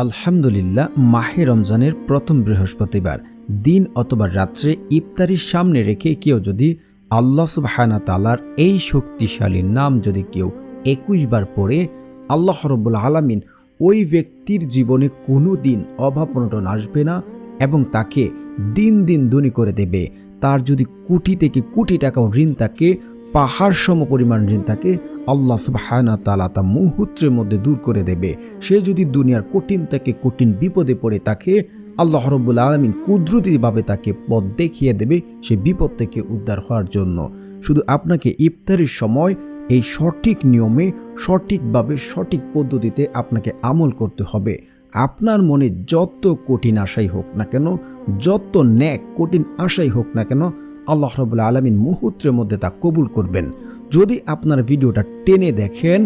আলহামদুলিল্লাহ, মাহে রমজানের প্রথম বৃহস্পতিবার দিন অথবা রাত্রে ইফতারির সামনে রেখে কেউ যদি আল্লাহ সুবহানাহু ওয়া তাআলার এই শক্তিশালী নাম যদি কেউ ২১ বার পড়ে, আল্লাহ রাব্বুল আলামিন ওই ব্যক্তির জীবনে কোনো দিন অভাব অনটন আসবে না এবং তাকে দিন দিন ধনী করে দেবে। তার যদি কোটি থেকে কোটি টাকাও ঋণ থাকে, পাহাড় সম পরিমাণ ঋণ থাকে, আল্লাহ সুবহানাহু ওয়া তাআলা তা মুহূর্তের মধ্যে দূর করে দেবে। সে যদি দুনিয়ার কঠিন থেকে কঠিন বিপদে পড়ে থাকে, আল্লাহ রাব্বুল আলামিন কুদরতিভাবে তাকে পথ দেখিয়ে দেবে সে বিপদ থেকে উদ্ধার হওয়ার জন্য। শুধু আপনাকে ইফতারের সময় এই সঠিক নিয়মে, সঠিকভাবে, সঠিক পদ্ধতিতে আপনাকে আমল করতে হবে। আপনার মনে যত কঠিন আশাই হোক না কেন, যত ন্যাক কঠিন আশাই হোক না কেন, আল্লাহ রাব্বুল আলামিন মুহূর্তের মধ্যে তা কবুল করবেন। যদি আপনার ভিডিওটা টেনে দেখেন,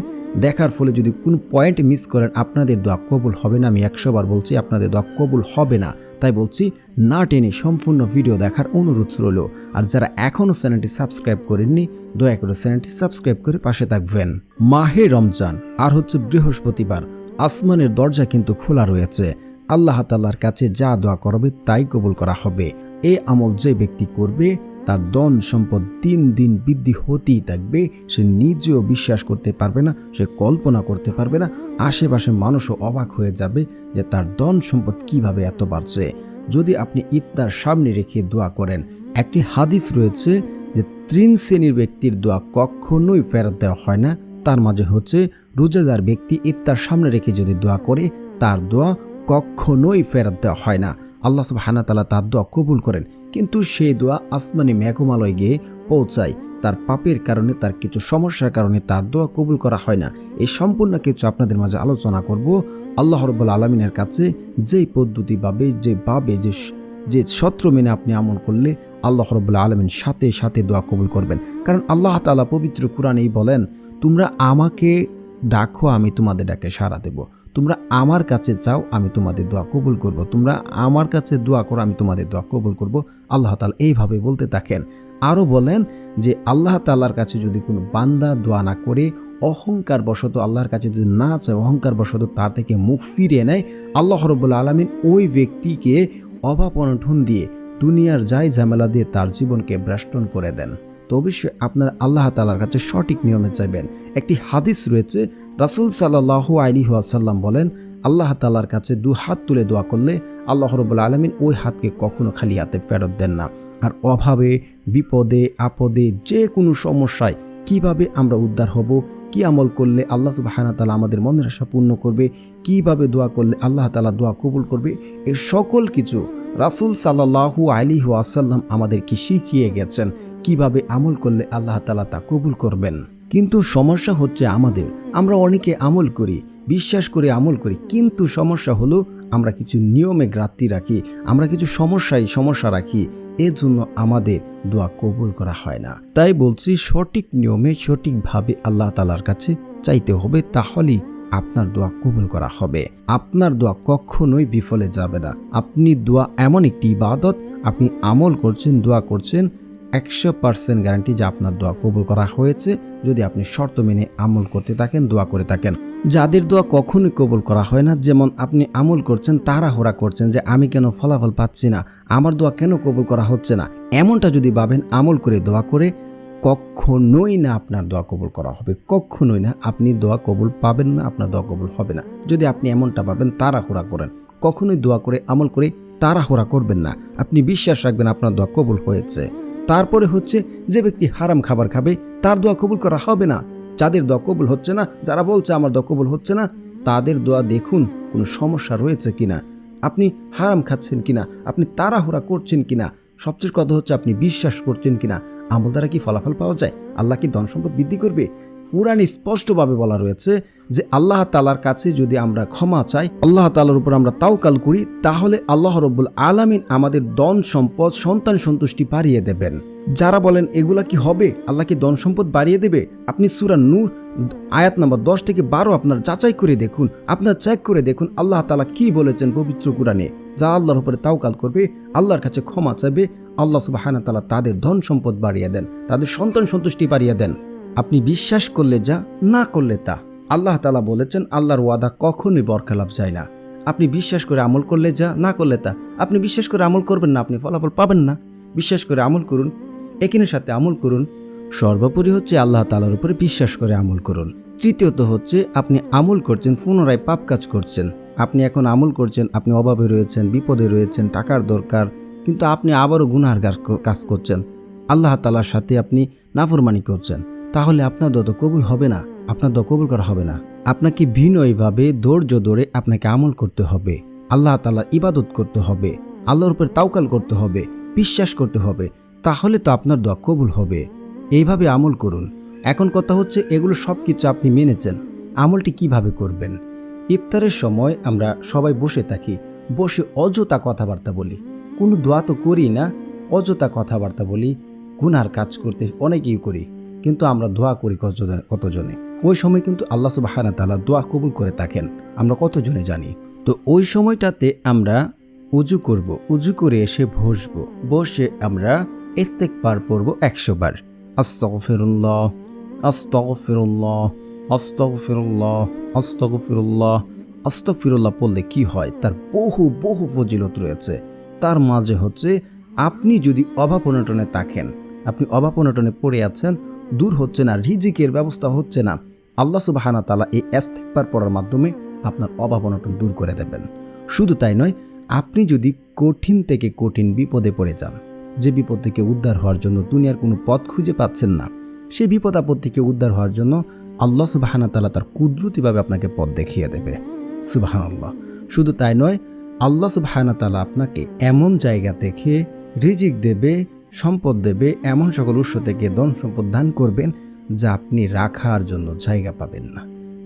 দেখার ফলে যদি কোনো পয়েন্ট মিস করেন, আপনাদের দোয়া কবুল হবে না। আমি ১০০ বার বলছি, আপনাদের দোয়া কবুল হবে না। তাই বলছি, না টেনে সম্পূর্ণ ভিডিও দেখার অনুরোধ রইল। আর যারা এখনও চ্যানেলটি সাবস্ক্রাইব করেননি, দয়া করে চ্যানেলটি সাবস্ক্রাইব করে পাশে থাকবেন। মাহে রমজান আর হচ্ছে বৃহস্পতিবার, আসমানের দরজা কিন্তু খোলা রয়েছে। আল্লাহ তাআলার কাছে যা দোয়া করবে তাই কবুল করা হবে। এই আমল যে ব্যক্তি করবে, তার ধন সম্পদ দিন দিন বৃদ্ধি হতেই থাকবে। সে নিজেও বিশ্বাস করতে পারবে না, সে কল্পনা করতে পারবে না, আশেপাশে মানুষও অবাক হয়ে যাবে যে তার ধন সম্পদ কিভাবে এত বাড়ছে। যদি আপনি ইফতার সামনে রেখে দোয়া করেন, একটি হাদিস রয়েছে যে ৩ শ্রেণীর ব্যক্তির দোয়া কখনোই ফেরত দেওয়া হয় না। তার মাঝে হচ্ছে রোজাদার ব্যক্তি ইফতার সামনে রেখে যদি দোয়া করে, তার দোয়া কখনোই ফেরত দেওয়া হয় না। আল্লাহ সুবহানাহু ওয়া তাআলা তার দোয়া কবুল করেন, কিন্তু সেই দোয়া আসমানি মেঘমালয় গিয়ে পৌঁছায়। তার পাপের কারণে, তার কিছু সমস্যার কারণে তার দোয়া কবুল করা হয় না। এই সম্পূর্ণ কিছু আপনাদের মাঝে আলোচনা করব। আল্লাহ রাব্বুল আলামিনের কাছে যেই পদ্ধতিভাবে, যে সত্র মেনে আপনি আমল করলে আল্লাহ রাব্বুল আলামিন সাথে সাথে দোয়া কবুল করবেন। কারণ আল্লাহ তাআলা পবিত্র কুরআনেই বলেন, তোমরা আমাকে ডাকো, আমি তোমাদের ডাকে সাড়া দেব। তোমরা আমার কাছে চাও, আমি তোমাদের দোয়া কবুল করব। তোমরা আমার কাছে দোয়া করো, আমি তোমাদের দোয়া কবুল করব। আল্লাহ তাআলা এইভাবে বলতে থাকেন। আরও বলেন যে আল্লাহ তাআলার কাছে যদি কোনো বান্দা দোয়া না করে, অহংকার বশত আল্লাহর কাছে যদি না চায়, অহংকার বশত তার থেকে মুখ ফিরিয়ে নেয়, আল্লাহ রাব্বুল আলামিন ওই ব্যক্তিকে অভাব অনটন দিয়ে, দুনিয়ার যায় ঝামেলা দিয়ে তার জীবনকে বেষ্টন করে দেন। তো অবশ্যই আপনার আল্লাহ তাআলার কাছে সঠিক নিয়মে চাইবেন। একটি হাদিস রয়েছে, রাসূল সাল্লাল্লাহু আলাইহি ওয়াসাল্লাম বলেন, আল্লাহ তাআলার কাছে ২ হাত তুলে দোয়া করলে আল্লাহ রাব্বুল আলামিন ওই হাতকে কখনো খালি হাতে ফেরত দেন না। আর অভাবে, বিপদে, আপদে, যে কোনো সমস্যায় কিভাবে আমরা উদ্ধার হব, কি আমল করলে আল্লাহ সুবহানাহু ওয়া তাআলা আমাদের মনের আশা পূর্ণ করবে, কিভাবে দোয়া করলে আল্লাহ তাআলা দোয়া কবুল করবে, এই সকল কিছু রাসূল সাল্লাল্লাহু আলাইহি ওয়াসাল্লাম আমাদেরকে শিখিয়ে গেছেন, কিভাবে আমল করলে আল্লাহ তাআলা তা কবুল করবেন। কিন্তু সমস্যা হচ্ছে আমরা অনেকে আমল করি, বিশ্বাস করে আমল করি, কিন্তু সমস্যা হলো আমরা কিছু নিয়মে ঘাটতি রাখি, আমরা কিছু সমস্যা রাখি, এর জন্য আমাদের দোয়া কবুল করা হয় না। তাই বলছি, সঠিক নিয়মে সঠিকভাবে আল্লাহ তাআলার কাছে চাইতে হবে, তাহলেই আপনার দোয়া কবুল করা হবে। আপনার দোয়া কখনোই বিফলে যাবে না। আপনি দোয়া এমন একটি ইবাদত, আপনি আমল করছেন, দোয়া করছেন, ১০০% গ্যারান্টি যে আপনার দোয়া কবুল করা হয়েছে, যদি আপনি শর্ত মেনে আমল করতে থাকেন, দোয়া করে থাকেন। যাদের দোয়া কখনোই কবুল করা হয় না, যেমন আপনি আমল করছেন, তাড়াহুড়া করছেন যে আমি কেন ফলাফল পাচ্ছি না, আমার দোয়া কেন কবুল করা হচ্ছে না, এমনটা যদি ভাবেন, আমল করে দোয়া করে, কখনোই না আপনার দোয়া কবুল করা হবে, কখনোই না। আপনি দোয়া কবুল পাবেন না, আপনার দোয়া কবুল হবে না। যদি আপনি এমনটা ভাবেন, তাড়াহুড়া করেন, কখনোই দোয়া করে, আমল করে তাড়াহুড়া করবেন না। আপনি বিশ্বাস রাখবেন আপনার দোয়া কবুল হয়েছে। তারপরে হচ্ছে, যে ব্যক্তি হারাম খাবার খাবে, তার দোয়া কবুল করা হবে না। যাদের দোয়া কবুল হচ্ছে না, যারা বলছে আমার দোয়া কবুল হচ্ছে না, তাদের দোয়া দেখুন কোনো সমস্যা রয়েছে কিনা, আপনি হারাম খাচ্ছেন কিনা, আপনি তাড়াহুড়া করছেন কিনা, সবচেয়ে কথা হচ্ছে আপনি বিশ্বাস করছেন কিনা, আমল দ্বারা কি ফলাফল পাওয়া যায়, আল্লাহ কি ধন সম্পদ বৃদ্ধি করবে। কুরআনে স্পষ্টভাবে বলা রয়েছে যে আল্লাহ তাআলার কাছে যদি আমরা ক্ষমা চাই, আল্লাহ তাআলার উপর আমরা তাওয়াক্কুল করি, তাহলে আল্লাহ রাব্বুল আলামিন আমাদের ধন সম্পদ, সন্তান সন্তুষ্টি বাড়িয়ে দেবেন। যারা বলেন এগুলা কি হবে, আল্লাহ কি ধন সম্পদ বাড়িয়ে দেবে, আপনি সূরা নূর আয়াত নাম্বার ১০ থেকে ১২ আপনার যাচাই করে দেখুন, আপনার চেক করে দেখুন আল্লাহ তাআলা কি বলেছেন পবিত্র কুরআনে। যা আল্লাহর উপরে তাওয়াক্কুল করবে, আল্লাহর কাছে ক্ষমা চাইবে, আল্লাহ সুবহানাহু ওয়া তাআলা তাদের ধন সম্পদ বাড়িয়ে দেন, তাদের সন্তান সন্তুষ্টি বাড়িয়ে দেন। আপনি বিশ্বাস করলে যা, না করলে তা। আল্লাহ তাআলা বলেছেন, আল্লাহর ওয়াদা কখনোই বরখেলাপ যায় না। আপনি বিশ্বাস করে আমল করলে যা, না করলে তা। আপনি বিশ্বাস করে আমল করবেন না, আপনি ফলাফল পাবেন না। বিশ্বাস করে আমল করুন, একিনের সাথে আমল করুন। সর্বোপরি হচ্ছে আল্লাহ তাআলার উপরে বিশ্বাস করে আমল করুন। তৃতীয়ত হচ্ছে আপনি আমল করছেন, পুনরায় পাপ কাজ করছেন। আপনি এখন আমল করছেন, আপনি অভাবে রয়েছেন, বিপদে রয়েছেন, টাকার দরকার, কিন্তু আপনি আবারও গুনাহগার কাজ করছেন, আল্লাহ তাআলার সাথে আপনি নাফরমানি করছেন, তাহলে আপনার দোয়া তো কবুল হবে না, আপনার দোয়া কবুল করা হবে না। আপনাকে বিনয়ীভাবে ধৈর্য ধরে আপনাকে আমল করতে হবে, আল্লাহ তাআলার ইবাদত করতে হবে, আল্লাহর উপর তাওয়াক্কুল করতে হবে, বিশ্বাস করতে হবে, তাহলে তো আপনার দোয়া কবুল হবে। এইভাবে আমল করুন। এখন কথা হচ্ছে এগুলো সব কিছু আপনি মেনেছেন, আমলটি কিভাবে করবেন? ইফতারের সময় আমরা সবাই বসে থাকি, বসে অযথা কথাবার্তা বলি, কোনো দোয়া তো করি না, অযথা কথাবার্তা বলি, গুনার কাজ করতে অনেকেই করি, কিন্তু আমরা দোয়া করি কতজনে? ওই সময় কিন্তু আল্লাহ সুবহানাহু ওয়া তাআলা দোয়া কবুল করে থাকেন, আমরা কতজনে জানি? তো ওই সময়টাতে আমরা উজু করব, উজু করে এসে বসবো, বসে আমরা ইস্তেগফার পড়ব 100 বার। আস্তাগফিরুল্লাহ, আস্তাগফিরুল্লাহ, আস্তাগফিরুল্লাহ, আস্তাগফিরুল্লাহ। আস্তাগফিরুল্লাহ পড়লে কি হয়? তার বহু বহু ফজিলত রয়েছে। তার মাঝে হচ্ছে আপনি যদি অভাব অনটনে থাকেন, আপনি অভাব অনটনে পড়ে আছেন, দূর হচ্ছে না, রিজিকের ব্যবস্থা হচ্ছে না, আল্লাহ সুবহানাহু ওয়া তাআলা এই ইস্তেগফার পড়ার মাধ্যমে আপনার অভাব অনটন দূর করে দেবেন। শুধু তাই নয়, আপনি যদি কঠিন থেকে কঠিন বিপদে পড়ে যান, যে বিপদ থেকে উদ্ধার হওয়ার জন্য দুনিয়ার কোনো পথ খুঁজে পাচ্ছেন না, সেই বিপদ আপদ থেকে উদ্ধার হওয়ার জন্য আল্লাহ সুবহানাহু ওয়া তাআলা তার কুদরতিভাবে আপনাকে পথ দেখিয়ে দেবে। সুবহানাল্লাহ। শুধু তাই নয়, আল্লাহ সুবহানাহু ওয়া তাআলা আপনাকে এমন জায়গা থেকে রিজিক দেবে, সম্পদ দেবে, এমন সকল উৎস থেকে ধন সম্পদ দান করবেন যা আপনি রাখার জন্য জায়গা পাবেন না।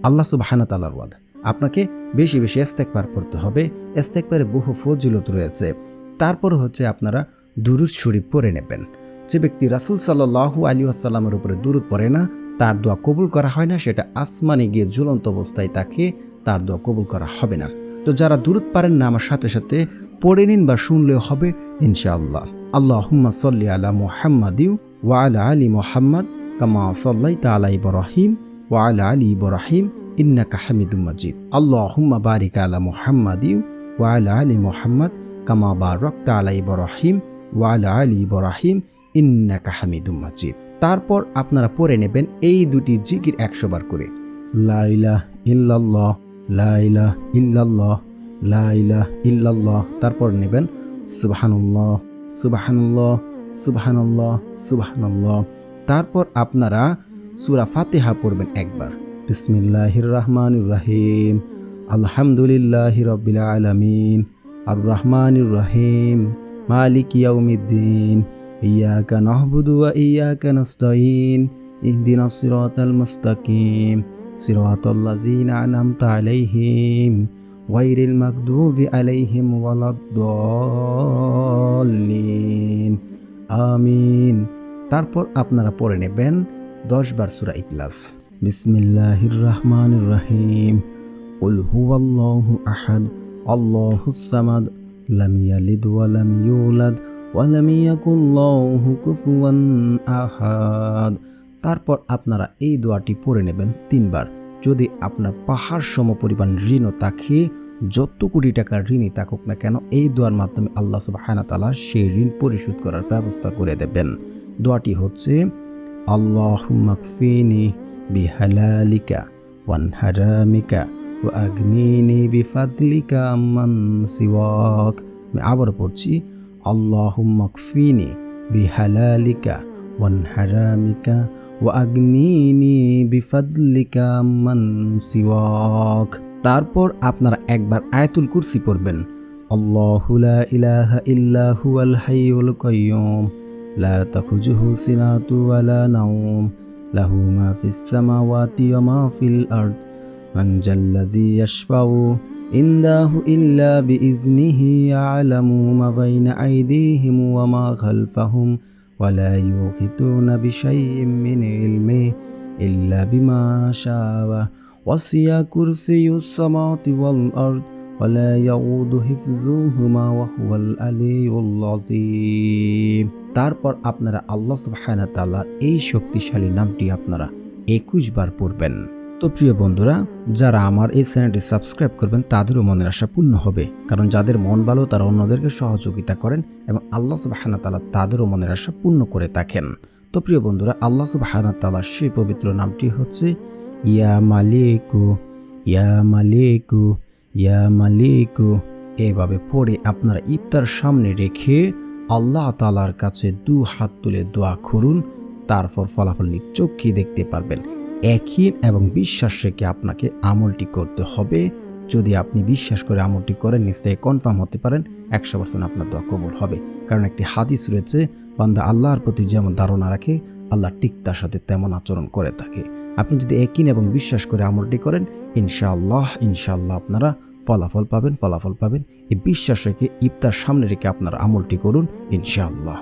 আল্লাহ সুবহানাহু ওয়া তাআলার ওয়াদা। আপনাকে বেশি বেশি ইস্তেগফার পড়তে হবে, ইস্তেগফারে বহু ফজিলত রয়েছে। তারপর হচ্ছে আপনারা দুরূদ শরীফ পড়ে নেবেন। যে ব্যক্তি রাসূল সাল্লাল্লাহু আলাইহি ওয়াসাল্লামের উপরে দুরূদ পড়ে না, তার দোয়া কবুল করা হয় না, সেটা আসমানে গিয়ে ঝুলন্ত অবস্থায় তাকে, তার দোয়া কবুল করা হবে না। তো যারা দুরূদ পারেন না, আমার সাথে সাথে পড়ে নিন বা শুনলেও হবে ইনশাআল্লাহ। আল্লাহুম্মা সাল্লি আলা মুহাম্মাদি ওয়া আলা আলি মুহাম্মাদ কামা সাল্লাইতা আলা ইব্রাহিম ওয়া আলা আলি ইব্রাহিম ইন্নাকা হামিদুম মাজিদ। আল্লাহুম্মা বারিক আলা মুহাম্মাদি ওয়া আলা আলি মুহাম্মাদ কামা বারাকতা আলা ইব্রাহিম ওয়া আলা আলি ইব্রাহিম ইন্নাকা হামিদুম মাজিদ। তারপর আপনারা পড়ে নেবেন এই দুটি জিকির 100 বার করে, লা ইলাহা ইল্লাল্লাহ, লা ইলাহা ইল্লাল্লাহ, লা ইলাহা ইল্লাল্লাহ। তারপর নেবেন সুবহানাল্লাহ, সুবহানাল্লাহ, সুবহানাল্লাহ, সুবহানাল্লাহ। তারপর আপনারা সূরা ফাতিহা পড়বেন একবার। বিসমিল্লাহির রহমানির রহিম, আলহামদুলিল্লাহি রাব্বিল আলামিন, আর রহমানির রহিম, মালিকি ইয়াউমিদ্দিন, ইয়াকা না'বুদু ওয়া ইয়াকা নাস্তাঈন, ইহদিনাস সিরাতাল মুস্তাকিম, সিরাতাল লাযিনা আন'আমতা আলাইহিম গায়রিল মাগদুবি আলাইহিম ওয়ালাদ-দাল্লিন, আমিন। তারপর আপনারা পড়ে নেবেন 10 বার সূরা ইখলাস। বিসমিল্লাহির রহমানির রহিম, কুল হুয়াল্লাহু আহাদ, আল্লাহুস সামাদ, লাম ইয়ালিদ ওয়া লাম ইউলাদ ওয়া লাম ইয়াকুল লাহু কুফুয়ান আহাদ। তারপর আপনারা এই দোয়াটি পড়ে নেবেন 3 বার। যদি আপনার পাহাড় সমপরিমাণ ঋণও থাকে, যত কোটি টাকার ঋণই থাকুক না কেন, এই দোয়ার মাধ্যমে আল্লাহ সুবহানাহু ওয়া তাআলা সেই ঋণ পরিশোধ করার ব্যবস্থা করে দেবেন। দোয়াটি হচ্ছে আল্লাহুম্মা কফিনি বিহালালিকা ওয়ান হারামিকা ওয়া আগনিনি বিফাদলিকা আম্মান সিওয়াক। আমি আবার পড়ছি, আল্লাহুম্মা কফিনি বিহালালিকা ওয়ান হারামিকা ওয়া আগনিনি বিফাদলিকা আম্মান সিওয়াক। তারপর আপনারা একবার আয়াতুল কুরসি পড়বেন। আল্লাহু লা ইলাহা ইল্লা হুয়াল হাইয়ুল কাইয়্যুম, লা তাখুযুহু সিনাতু ওয়া লা নাওম, লাহু মা ফিস সামাওয়াতি ওয়া মা ফিল আরদ, মান জাল্লাযী ইয়াশফাউ ইনদাহু ইল্লা বিইজনিহি, ইয়ালামু মা বাইনা আইদিহিম ওয়া মা খালফাহুম, ওয়া লা ইউহিতুনা বিশাইইম মিন ইলমিহি ইল্লা বিমা শাআ, ওয়াসিয়া কুরসিয়ুস সামাওয়াতি ওয়াল আরদ ওয়া লা ইয়াউদু হিফযুহুমা ওয়া হুয়াল আলিয়্যুল আযীম। তারপর আপনারা আল্লাহ সুবহানাহু ওয়া তাআলার এই শক্তিশালী নামটি আপনারা 21 বার পড়বেন। তো প্রিয় বন্ধুরা, যারা আমার এই চ্যানেলটি সাবস্ক্রাইব করবেন তাদেরও মনের আশা পূর্ণ হবে, কারণ যাদের মন ভালো তারা অন্যদেরকে সহযোগিতা করেন এবং আল্লাহ সুবহানাহু ওয়া তাআলা তাদেরও মনের আশা পূর্ণ করে থাকেন। তো প্রিয় বন্ধুরা, আল্লাহ সুবহানাহু ওয়া তাআলার সেই পবিত্র নামটি হচ্ছে ইয়া মালিকু, ইয়া মালিকু, ইয়া মালিকু। এভাবে পড়ে আপনারা ইফতার সামনে রেখে আল্লাহ তাআলার কাছে 2 হাত তুলে দোয়া করুন, তারপর ফলাফল নিজ চোখে দেখতে পারবেন। একই এবং বিশ্বাস রেখে আপনাকে আমলটি করতে হবে। যদি আপনি বিশ্বাস করে আমলটি করেন, নিশ্চয়ই কনফার্ম হতে পারেন 100% আপনার দোয়া কবুল হবে। কারণ একটি হাদিস রয়েছে, বান্দা আল্লাহর প্রতি যেমন ধারণা রাখে আল্লাহ ঠিক তার সাথে তেমন আচরণ করে থাকে। আপনি যদি একই এবং বিশ্বাস করে আমলটি করেন, ইনশাআল্লাহ আপনারা ফলাফল পাবেন। এই বিশ্বাস রেখে ইফতার সামনে রেখে আপনার আমলটি করুন ইনশাআল্লাহ।